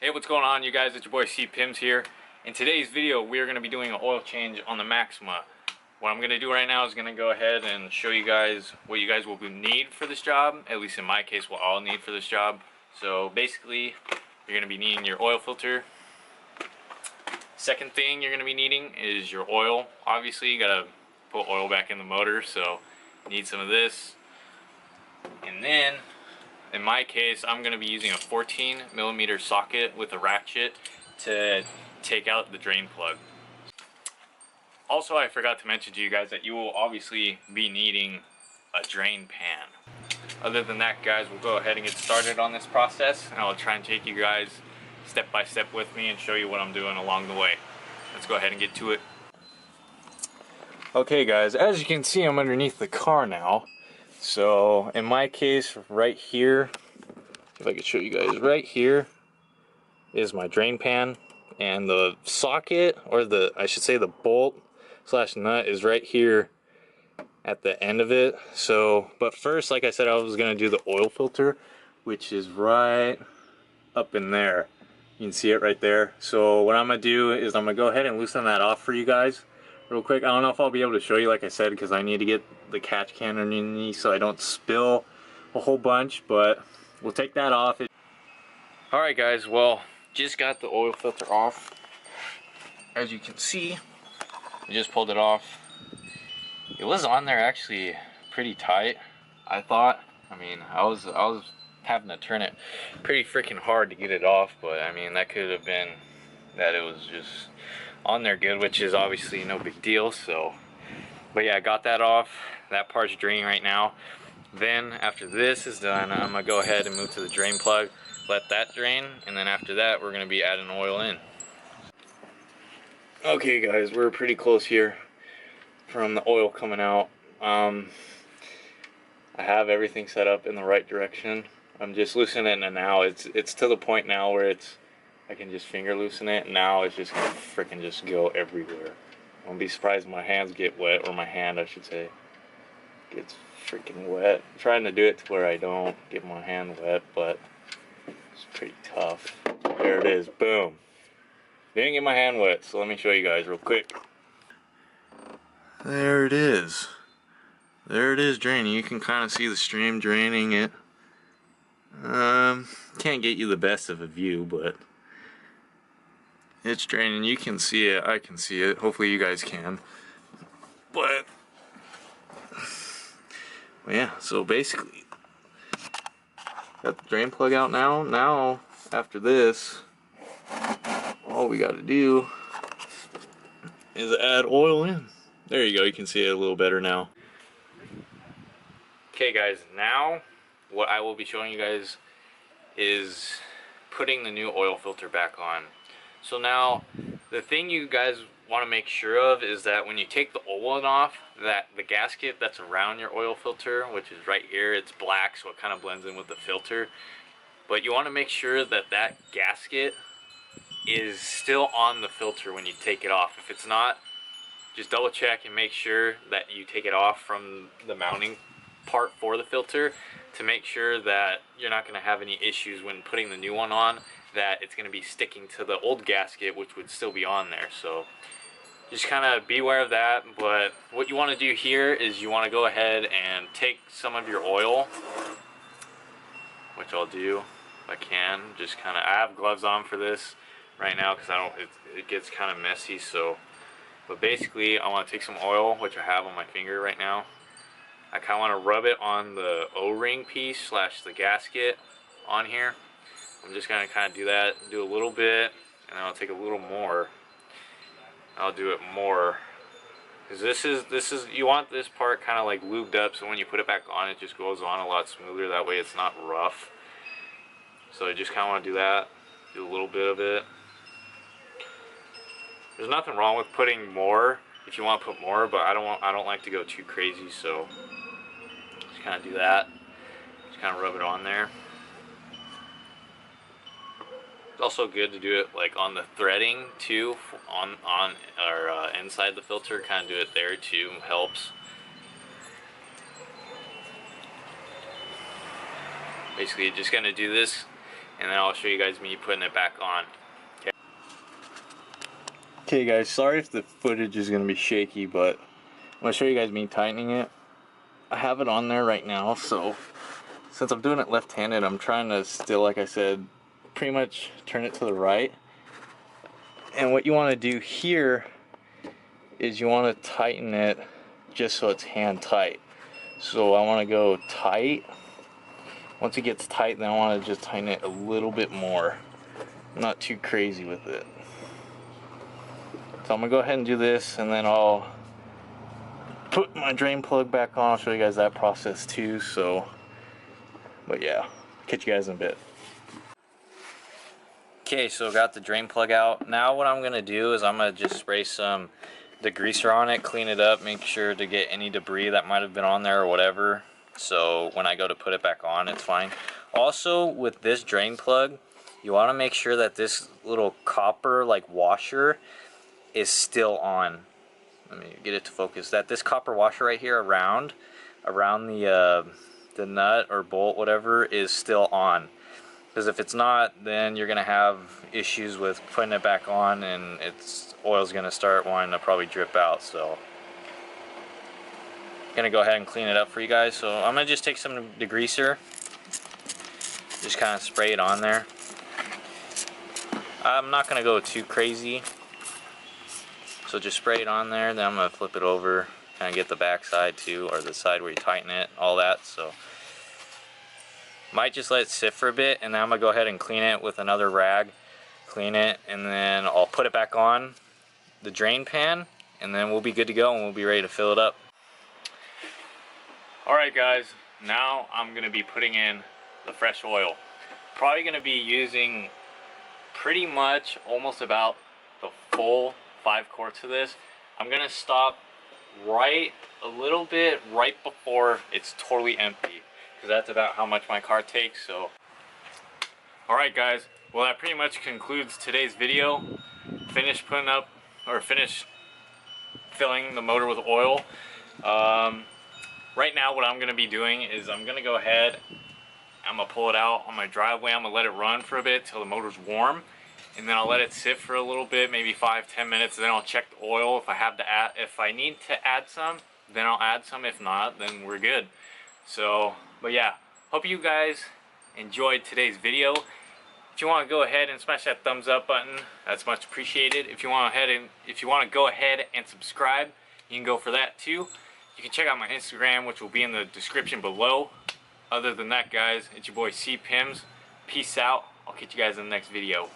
Hey, what's going on, you guys? It's your boy C Pims here. In today's video, we are going to be doing an oil change on the Maxima. What I'm going to do right now is going to go ahead and show you guys what you guys will need for this job. At least in my case, what I'll need for this job. So basically, you're going to be needing your oil filter. Second thing you're going to be needing is your oil. Obviously, you got to put oil back in the motor, so you need some of this. And then, in my case, I'm going to be using a 14mm socket with a ratchet to take out the drain plug. Also, I forgot to mention to you guys that you will obviously be needing a drain pan. Other than that, guys, we'll go ahead and get started on this process, and I'll try and take you guys step by step with me and show you what I'm doing along the way. Let's go ahead and get to it. Okay, guys, as you can see, I'm underneath the car now. So in my case, right here, if I could show you guys, right here is my drain pan, and the socket, or I should say the bolt slash nut, is right here at the end of it. So, but first, like I said, I was gonna do the oil filter, which is right up in there. You can see it right there. So what I'm gonna do is I'm gonna go ahead and loosen that off for you guys real quick. I don't know if I'll be able to show you, like I said, because I need to get the catch can underneath so I don't spill a whole bunch, but we'll take that off. Alright guys, well, just got the oil filter off. As you can see, I just pulled it off. It was on there actually pretty tight, I thought. I mean, I was having to turn it pretty freaking hard to get it off, but I mean, that could have been that it was just on there good, which is obviously no big deal. So, but yeah, I got that off. That part's draining right now. Then after this is done, I'm gonna go ahead and move to the drain plug, let that drain, and then after that we're gonna be adding oil in. Okay guys, we're pretty close here from the oil coming out. I have everything set up in the right direction. I'm just loosening it now. It's to the point now where I can just finger loosen it. Now it's just gonna freaking just go everywhere. I won't be surprised if my hands get wet, or my hand, I should say, gets freaking wet. I'm trying to do it to where I don't get my hand wet, but it's pretty tough. There it is, boom. Didn't get my hand wet, so let me show you guys real quick. There it is. There it is draining. You can kind of see the stream draining it. Can't get you the best of a view, but it's draining. You can see it. I can see it. Hopefully you guys can. But yeah, so basically got the drain plug out now. Now after this, all we got to do is add oil in. There you go. You can see it a little better now. Okay guys, now what I will be showing you guys is putting the new oil filter back on. So now the thing you guys want to make sure of is that when you take the oil off, that the gasket that's around your oil filter, which is right here, it's black, so it kind of blends in with the filter, but you want to make sure that that gasket is still on the filter when you take it off. If it's not, just double check and make sure that you take it off from the mounting part for the filter, to make sure that you're not going to have any issues when putting the new one on, that it's going to be sticking to the old gasket, which would still be on there. So just kind of be aware of that. But what you want to do here is you want to go ahead and take some of your oil, which I'll do if I can. Just kind of, I have gloves on for this right now because it gets kind of messy. So, but basically I want to take some oil, which I have on my finger right now. I kind of want to rub it on the O-ring piece slash the gasket on here. I'm just going to kind of do that, do a little bit, and then I'll take a little more. I'll do it more, because this is you want this part kind of like lubed up, so when you put it back on, it just goes on a lot smoother. That way it's not rough. So I just kind of want to do that, do a little bit of it. There's nothing wrong with putting more if you want to put more, but I don't like to go too crazy, so just kind of do that. Just kind of rub it on there. It's also good to do it like on the threading too, on or inside the filter. Kind of do it there too, helps. Basically, just gonna do this and then I'll show you guys me putting it back on. Okay guys, sorry if the footage is going to be shaky, but I'm going to show you guys me tightening it. I have it on there right now, so since I'm doing it left-handed, I'm trying to still, like I said, pretty much turn it to the right. And what you want to do here is you want to tighten it just so it's hand tight. So I want to go tight. Once it gets tight, then I want to just tighten it a little bit more. I'm not too crazy with it. So I'm gonna go ahead and do this, and then I'll put my drain plug back on. I'll show you guys that process too. So, but yeah, catch you guys in a bit. Okay, so got the drain plug out. Now what I'm gonna do is I'm gonna just spray some degreaser on it, clean it up, make sure to get any debris that might have been on there or whatever. So when I go to put it back on, it's fine. Also, with this drain plug, you want to make sure that this little copper like washer is still on. Let me get it to focus. That this copper washer right here around the nut or bolt, whatever, is still on. Because if it's not, then you're gonna have issues with putting it back on, and oil's gonna start wanting to probably drip out. So I'm gonna go ahead and clean it up for you guys. So I'm gonna just take some degreaser, just kind of spray it on there. I'm not gonna go too crazy. So just spray it on there, then I'm going to flip it over, kind of get the back side too, or the side where you tighten it, all that. So might just let it sit for a bit, and then I'm going to go ahead and clean it with another rag, clean it, and then I'll put it back on the drain pan, and then we'll be good to go, and we'll be ready to fill it up. Alright guys, now I'm going to be putting in the fresh oil. Probably going to be using pretty much almost about the full 5 quarts of this. I'm gonna stop right a little bit right before it's totally empty, because that's about how much my car takes. So alright guys, well that pretty much concludes today's video. Finished filling the motor with oil. Right now what I'm gonna be doing is I'm gonna go ahead, I'm gonna pull it out on my driveway. I'm gonna let it run for a bit till the motor's warm, and then I'll let it sit for a little bit, maybe 5-10 minutes, and then I'll check the oil. If I need to add some, then I'll add some. If not, then we're good. So, but yeah, hope you guys enjoyed today's video. If you want to go ahead and smash that thumbs up button, that's much appreciated. If you want to go ahead and subscribe, you can go for that too. You can check out my Instagram, which will be in the description below. Other than that, guys, it's your boy C Pims. Peace out. I'll catch you guys in the next video.